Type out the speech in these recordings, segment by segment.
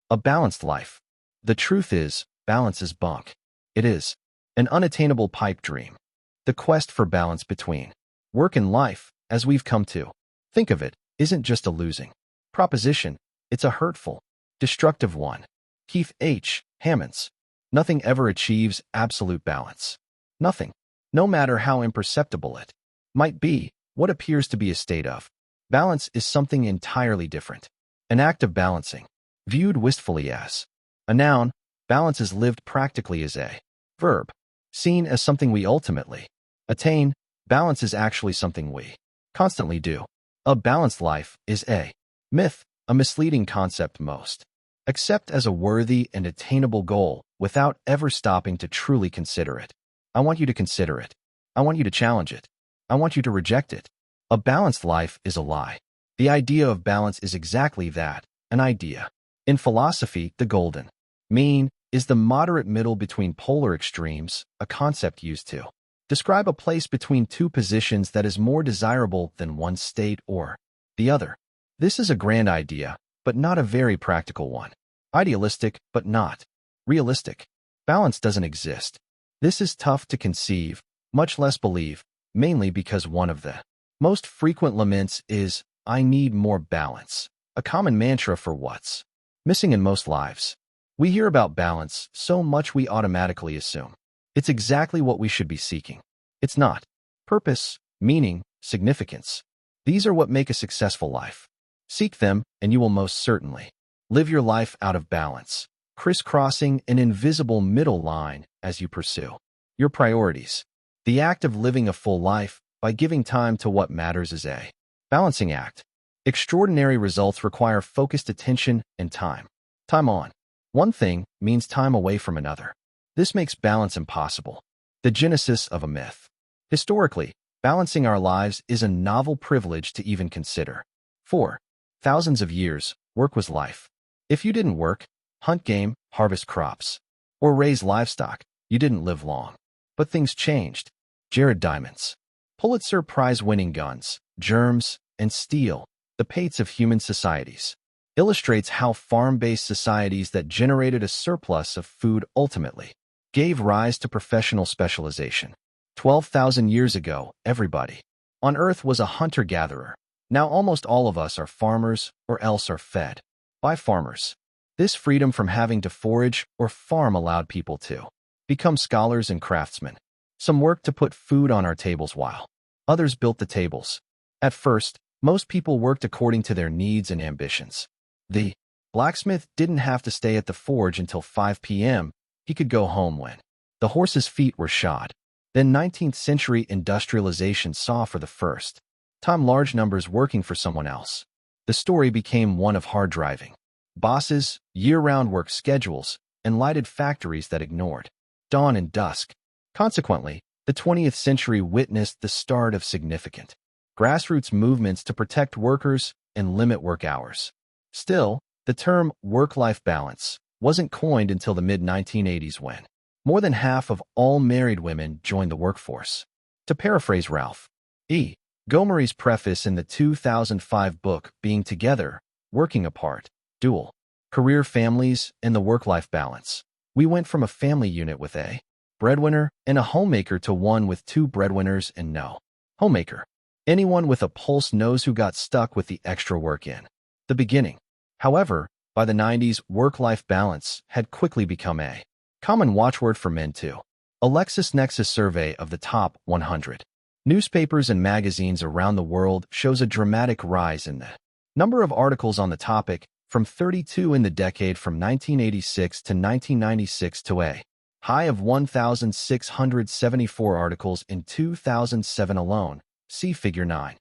A balanced life. The truth is, balance is bunk. It is an unattainable pipe dream. The quest for balance between work and life, as we've come to think of it, isn't just a losing proposition, it's a hurtful, destructive one. Keith H. Hammonds. Nothing ever achieves absolute balance. Nothing, no matter how imperceptible it might be, what appears to be a state of balance is something entirely different. An act of balancing, viewed wistfully as a noun, balance is lived practically as a verb. Seen as something we ultimately attain, balance is actually something we constantly do. A balanced life is a myth, a misleading concept most accept as a worthy and attainable goal without ever stopping to truly consider it. I want you to consider it. I want you to challenge it. I want you to reject it. A balanced life is a lie. The idea of balance is exactly that, an idea. In philosophy, the golden mean is the moderate middle between polar extremes, a concept used to describe a place between two positions that is more desirable than one state or the other. This is a grand idea, but not a very practical one. Idealistic, but not realistic. Balance doesn't exist. This is tough to conceive, much less believe, mainly because one of the most frequent laments is, I need more balance, a common mantra for what's missing in most lives. We hear about balance so much we automatically assume it's exactly what we should be seeking. It's not. Purpose, meaning, significance. These are what make a successful life. Seek them, and you will most certainly live your life out of balance, crisscrossing an invisible middle line as you pursue your priorities. The act of living a full life by giving time to what matters is a balancing act. Extraordinary results require focused attention and time. Time on one thing means time away from another. This makes balance impossible. The genesis of a myth. Historically, balancing our lives is a novel privilege to even consider. For thousands of years, work was life. If you didn't work, hunt game, harvest crops, or raise livestock, you didn't live long. But things changed. Jared Diamond's Pulitzer Prize-winning Guns, Germs, and Steel, the Fates of Human Societies, illustrates how farm-based societies that generated a surplus of food ultimately gave rise to professional specialization. 12,000 years ago, everybody on Earth was a hunter-gatherer. Now almost all of us are farmers or else are fed by farmers. This freedom from having to forage or farm allowed people to become scholars and craftsmen. Some worked to put food on our tables while others built the tables. At first, most people worked according to their needs and ambitions. The blacksmith didn't have to stay at the forge until 5 p.m. He could go home when the horse's feet were shod. Then 19th century industrialization saw for the first time large numbers working for someone else. The story became one of hard driving bosses, year-round work schedules, and lighted factories that ignored dawn and dusk. Consequently, the 20th century witnessed the start of significant grassroots movements to protect workers and limit work hours. Still, the term work-life balance wasn't coined until the mid-1980s when more than half of all married women joined the workforce. To paraphrase Ralph E. Gomery's preface in the 2005 book Being Together, Working Apart, Dual Career Families and the Work-Life Balance, we went from a family unit with a breadwinner and a homemaker to one with two breadwinners and no homemaker. Anyone with a pulse knows who got stuck with the extra work in the beginning. However, by the 90s, work-life balance had quickly become a common watchword for men too. A LexisNexis survey of the top 100 newspapers and magazines around the world shows a dramatic rise in the number of articles on the topic, from 32 in the decade from 1986 to 1996 to a high of 1,674 articles in 2007 alone. See Figure 9.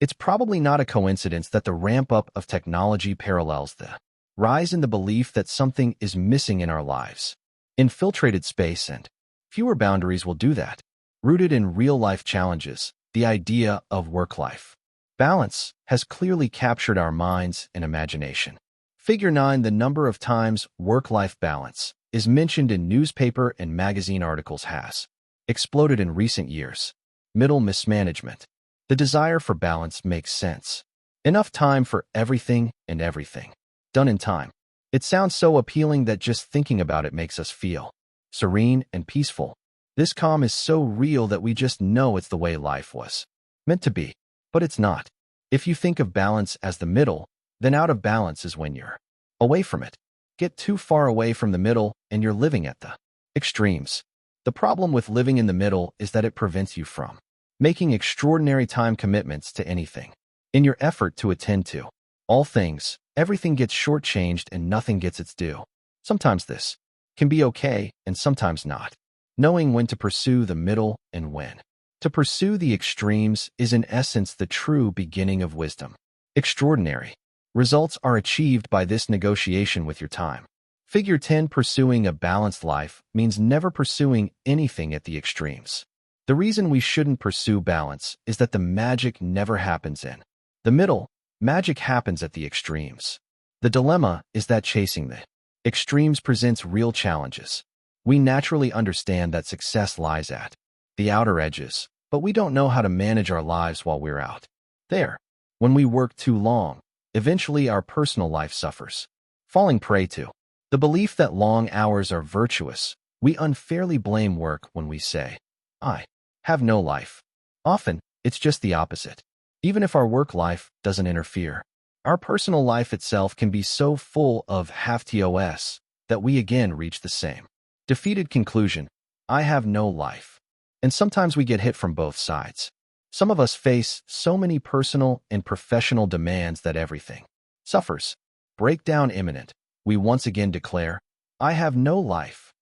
It's probably not a coincidence that the ramp-up of technology parallels the rise in the belief that something is missing in our lives. Infiltrated space and fewer boundaries will do that. Rooted in real-life challenges, the idea of work-life balance has clearly captured our minds and imagination. Figure 9. The number of times work-life balance is mentioned in newspaper and magazine articles has exploded in recent years. Middle mismanagement. The desire for balance makes sense. Enough time for everything and everything. Done in time. It sounds so appealing that just thinking about it makes us feel serene and peaceful. This calm is so real that we just know it's the way life was meant to be. But it's not. If you think of balance as the middle, then out of balance is when you're away from it. Get too far away from the middle and you're living at the extremes. The problem with living in the middle is that it prevents you from making extraordinary time commitments to anything. In your effort to attend to all things, everything gets shortchanged and nothing gets its due. Sometimes this can be okay and sometimes not. Knowing when to pursue the middle and when to pursue the extremes is in essence the true beginning of wisdom. Extraordinary results are achieved by this negotiation with your time. Figure 10. Pursuing a balanced life means never pursuing anything at the extremes. The reason we shouldn't pursue balance is that the magic never happens in the middle. Magic happens at the extremes. The dilemma is that chasing the extremes presents real challenges. We naturally understand that success lies at the outer edges, but we don't know how to manage our lives while we're out there. When we work too long, eventually our personal life suffers. Falling prey to the belief that long hours are virtuous, we unfairly blame work when we say, I have no life. Often, it's just the opposite. Even if our work life doesn't interfere, our personal life itself can be so full of half-tos that we again reach the same defeated conclusion, I have no life. And sometimes we get hit from both sides. Some of us face so many personal and professional demands that everything suffers. Breakdown imminent. We once again declare, I have no life.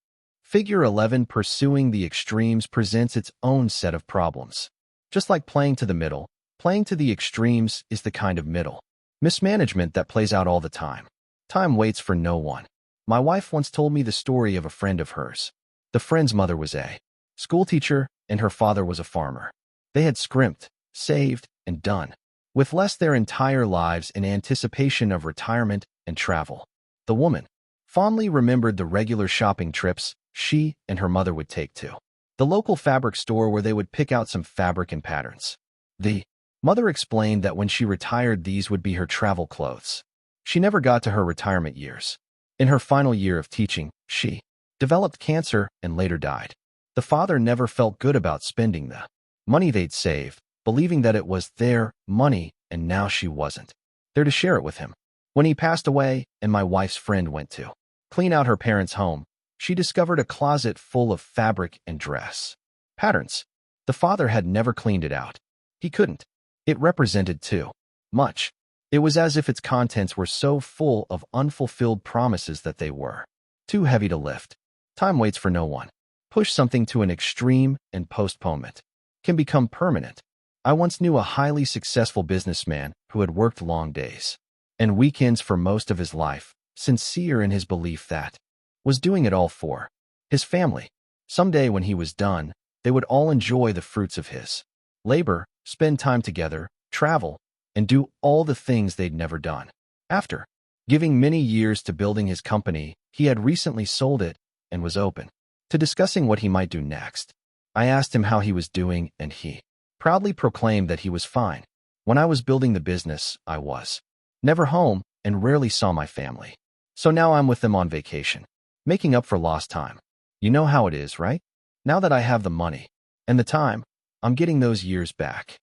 Figure 11. Pursuing the extremes presents its own set of problems. Just like playing to the middle, playing to the extremes is the kind of middle mismanagement that plays out all the time. Time waits for no one. My wife once told me the story of a friend of hers. The friend's mother was a schoolteacher and her father was a farmer. They had scrimped, saved, and done with less their entire lives in anticipation of retirement and travel. The woman fondly remembered the regular shopping trips she and her mother would take to the local fabric store where they would pick out some fabric and patterns. The mother explained that when she retired, these would be her travel clothes. She never got to her retirement years. In her final year of teaching, she developed cancer and later died. The father never felt good about spending the money they'd saved, believing that it was their money and now she wasn't there to share it with him. When he passed away and my wife's friend went to clean out her parents' home, she discovered a closet full of fabric and dress patterns. The father had never cleaned it out. He couldn't. It represented too much. It was as if its contents were so full of unfulfilled promises that they were too heavy to lift. Time waits for no one. Push something to an extreme and postponement can become permanent. I once knew a highly successful businessman who had worked long days and weekends for most of his life, sincere in his belief that was doing it all for his family. Someday when he was done, they would all enjoy the fruits of his labor, spend time together, travel, and do all the things they'd never done. After giving many years to building his company, he had recently sold it and was open to discussing what he might do next. I asked him how he was doing, and he proudly proclaimed that he was fine. When I was building the business, I was never home and rarely saw my family. So now I'm with them on vacation, making up for lost time. You know how it is, right? Now that I have the money and the time, I'm getting those years back.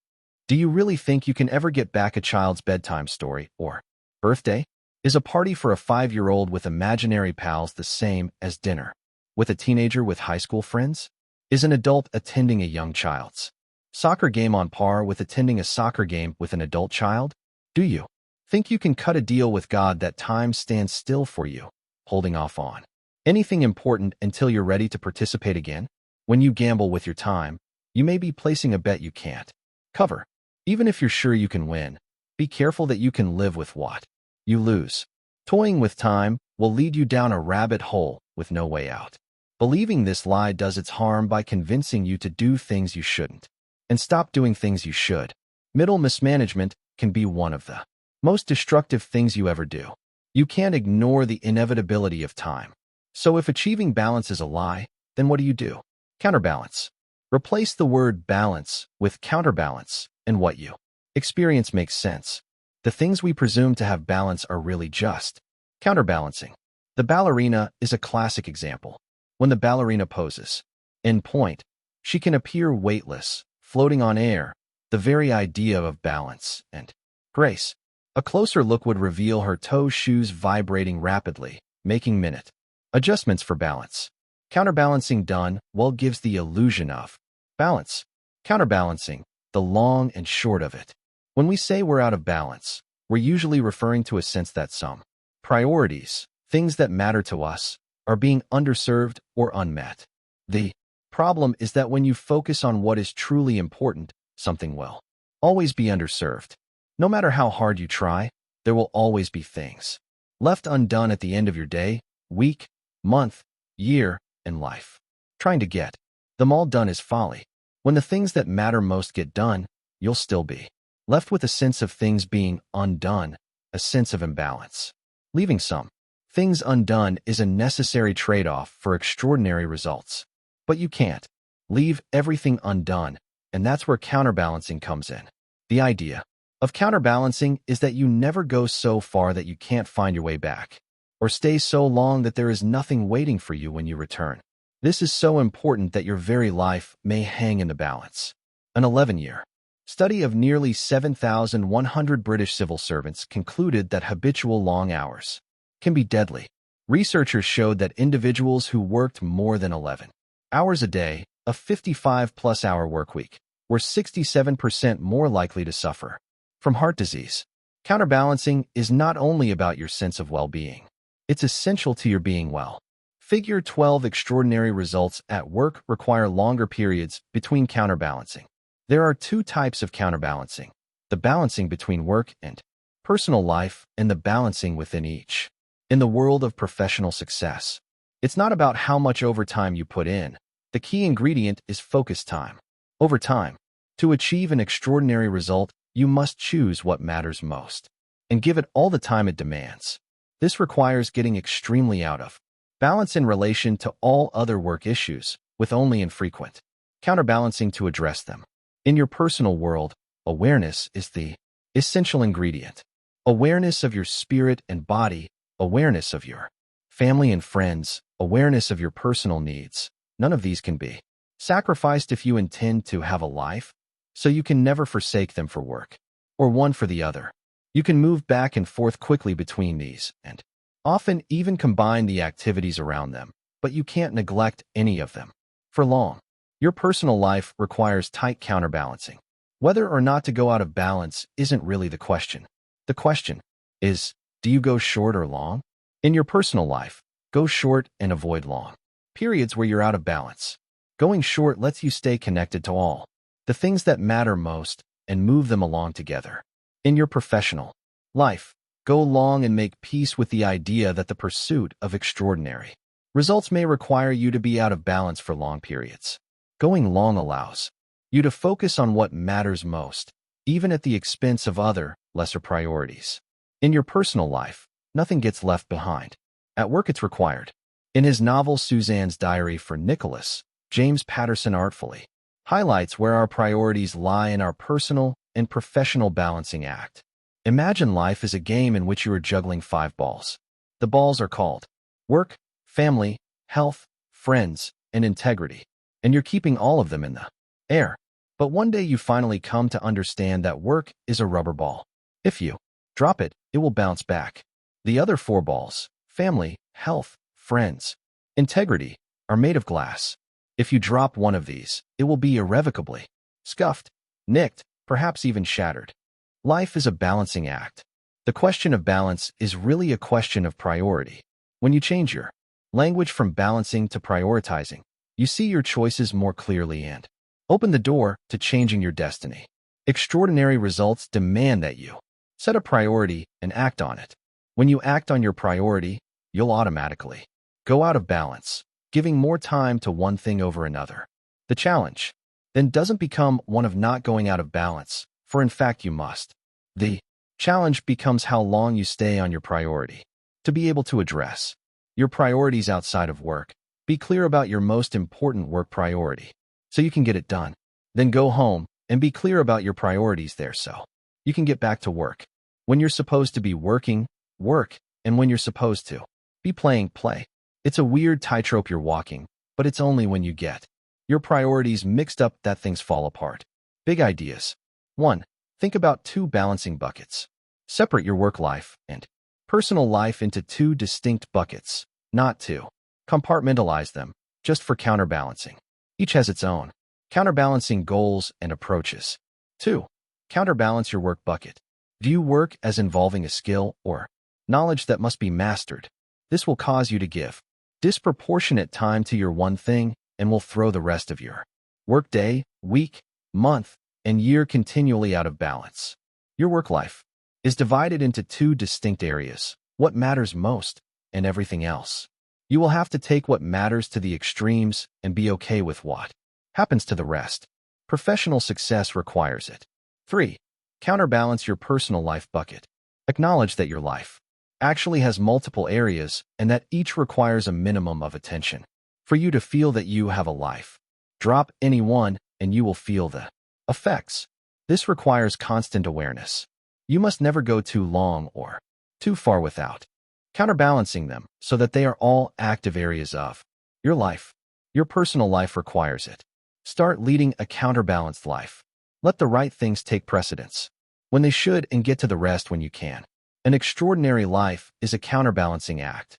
Do you really think you can ever get back a child's bedtime story or birthday? Is a party for a 5-year-old with imaginary pals the same as dinner with a teenager with high school friends? Is an adult attending a young child's soccer game on par with attending a soccer game with an adult child? Do you think you can cut a deal with God that time stands still for you, holding off on anything important until you're ready to participate again? When you gamble with your time, you may be placing a bet you can't cover. Even if you're sure you can win, be careful that you can live with what you lose. Toying with time will lead you down a rabbit hole with no way out. Believing this lie does its harm by convincing you to do things you shouldn't and stop doing things you should. Middle mismanagement can be one of the most destructive things you ever do. You can't ignore the inevitability of time. So if achieving balance is a lie, then what do? Counterbalance. Replace the word balance with counterbalance, and what you experience makes sense. The things we presume to have balance are really just Counterbalancing. The ballerina is a classic example. When the ballerina poses, in point, she can appear weightless, floating on air, the very idea of balance and grace. A closer look would reveal her toe shoes vibrating rapidly, making minute adjustments for balance. Counterbalancing done well gives the illusion of balance. Counterbalancing, the long and short of it. When we say we're out of balance, we're usually referring to a sense that some priorities, things that matter to us, are being underserved or unmet. The problem is that when you focus on what is truly important, something will always be underserved. No matter how hard you try, there will always be things left undone at the end of your day, week, month, year, and life. Trying to get them all done is folly. When the things that matter most get done, you'll still be left with a sense of things being undone, a sense of imbalance. Leaving some things undone is a necessary trade-off for extraordinary results. But you can't leave everything undone, and that's where counterbalancing comes in. The idea of counterbalancing is that you never go so far that you can't find your way back, or stay so long that there is nothing waiting for you when you return. This is so important that your very life may hang in the balance. An 11-year study of nearly 7,100 British civil servants concluded that habitual long hours can be deadly. Researchers showed that individuals who worked more than 11 hours a day, a 55-plus-hour workweek, were 67% more likely to suffer from heart disease. Counterbalancing is not only about your sense of well-being. It's essential to your being well. Figure 12 extraordinary results at work require longer periods between counterbalancing. There are two types of counterbalancing: the balancing between work and personal life and the balancing within each. In the world of professional success, it's not about how much overtime you put in. The key ingredient is focus time. Over time, to achieve an extraordinary result, you must choose what matters most and give it all the time it demands. This requires getting extremely out of balance in relation to all other work issues, with only infrequent counterbalancing to address them. In your personal world, awareness is the essential ingredient. Awareness of your spirit and body, awareness of your family and friends, awareness of your personal needs. None of these can be sacrificed if you intend to have a life, so you can never forsake them for work, or one for the other. You can move back and forth quickly between these, and often even combine the activities around them, but you can't neglect any of them for long. Your personal life requires tight counterbalancing. Whether or not to go out of balance isn't really the question. The question is, do you go short or long? In your personal life, go short and avoid long periods where you're out of balance. Going short lets you stay connected to all the things that matter most and move them along together. In your professional life, go long and make peace with the idea that the pursuit of extraordinary results may require you to be out of balance for long periods. Going long allows you to focus on what matters most, even at the expense of other, lesser priorities. In your personal life, nothing gets left behind. At work, it's required. In his novel Suzanne's Diary for Nicholas, James Patterson artfully highlights where our priorities lie in our personal and professional balancing act. Imagine life as a game in which you are juggling 5 balls. The balls are called work, family, health, friends, and integrity, and you're keeping all of them in the air. But one day you finally come to understand that work is a rubber ball. If you drop it, it will bounce back. The other 4 balls, family, health, friends, integrity, are made of glass. If you drop one of these, it will be irrevocably scuffed, nicked, perhaps even shattered. Life is a balancing act. The question of balance is really a question of priority. When you change your language from balancing to prioritizing, you see your choices more clearly and open the door to changing your destiny. Extraordinary results demand that you set a priority and act on it. When you act on your priority, you'll automatically go out of balance, giving more time to one thing over another. The challenge then doesn't become one of not going out of balance, for in fact you must. The challenge becomes how long you stay on your priority. To be able to address your priorities outside of work, be clear about your most important work priority, so you can get it done. Then go home and be clear about your priorities there so you can get back to work. When you're supposed to be working, work, and when you're supposed to be playing play. It's a weird tightrope you're walking, but it's only when you get your priorities mixed up that things fall apart. Big ideas. 1. Think about two balancing buckets. Separate your work life and personal life into two distinct buckets, not two. Compartmentalize them, just for counterbalancing. Each has its own counterbalancing goals and approaches. 2. Counterbalance your work bucket. View work as involving a skill or knowledge that must be mastered. This will cause you to give disproportionate time to your one thing and will throw the rest of your work day, week, month, and year continually out of balance. Your work life is divided into two distinct areas, what matters most and everything else. You will have to take what matters to the extremes and be okay with what happens to the rest. Professional success requires it. 3. Counterbalance your personal life bucket. Acknowledge that your life actually has multiple areas and that each requires a minimum of attention for you to feel that you have a life. Drop any one and you will feel the effects. This requires constant awareness. You must never go too long or too far without counterbalancing them so that they are all active areas of your life. Your personal life requires it. Start leading a counterbalanced life. Let the right things take precedence when they should and get to the rest when you can. An extraordinary life is a counterbalancing act.